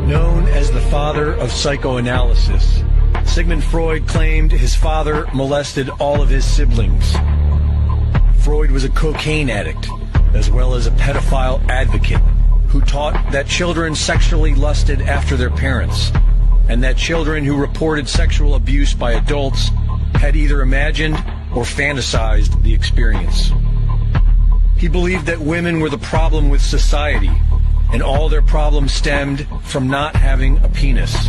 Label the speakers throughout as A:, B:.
A: Known as the father of psychoanalysis, Sigmund Freud claimed his father molested all of his siblings. Freud was a cocaine addict, as well as a pedophile advocate, who taught that children sexually lusted after their parents, and that children who reported sexual abuse by adults had either imagined or fantasized the experience. He believed that women were the problem with society, and all their problems stemmed from not having a penis.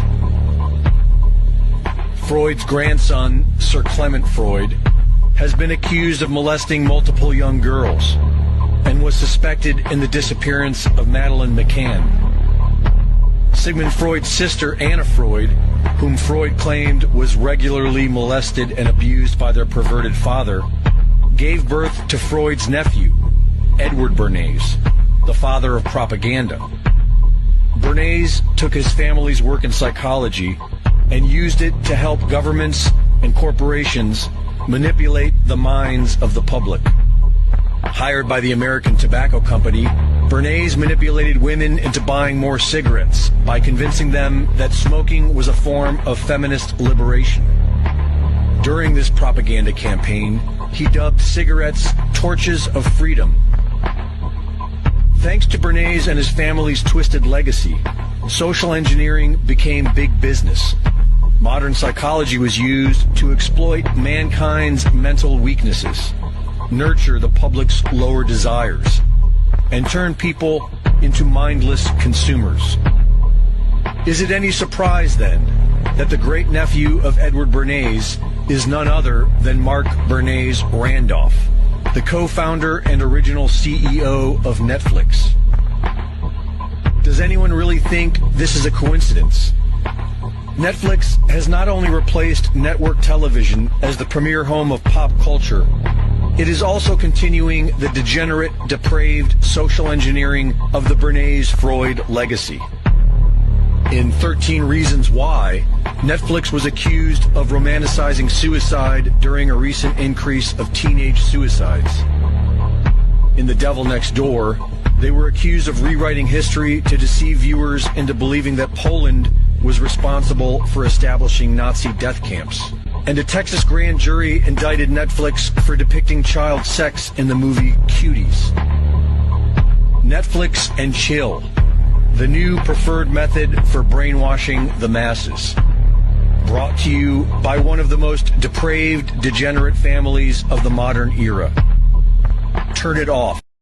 A: Freud's grandson, Sir Clement Freud, has been accused of molesting multiple young girls and was suspected in the disappearance of Madeleine McCann. Sigmund Freud's sister, Anna Freud, whom Freud claimed was regularly molested and abused by their perverted father, gave birth to Freud's nephew, Edward Bernays, the father of propaganda. Bernays took his family's work in psychology and used it to help governments and corporations manipulate the minds of the public. Hired by the American Tobacco Company, Bernays manipulated women into buying more cigarettes by convincing them that smoking was a form of feminist liberation. During this propaganda campaign, he dubbed cigarettes torches of freedom. Thanks to Bernays and his family's twisted legacy, social engineering became big business. Modern psychology was used to exploit mankind's mental weaknesses, nurture the public's lower desires, and turn people into mindless consumers. Is it any surprise, then, that the great-nephew of Edward Bernays is none other than Mark Bernays Randolph, the co-founder and original CEO of Netflix? Does anyone really think this is a coincidence? Netflix has not only replaced network television as the premier home of pop culture, it is also continuing the degenerate, depraved social engineering of the Bernays-Freud legacy. In 13 Reasons Why, Netflix was accused of romanticizing suicide during a recent increase of teenage suicides. In The Devil Next Door, they were accused of rewriting history to deceive viewers into believing that Poland was responsible for establishing Nazi death camps. And a Texas grand jury indicted Netflix for depicting child sex in the movie Cuties. Netflix and chill, the new preferred method for brainwashing the masses. Brought to you by one of the most depraved, degenerate families of the modern era. Turn it off.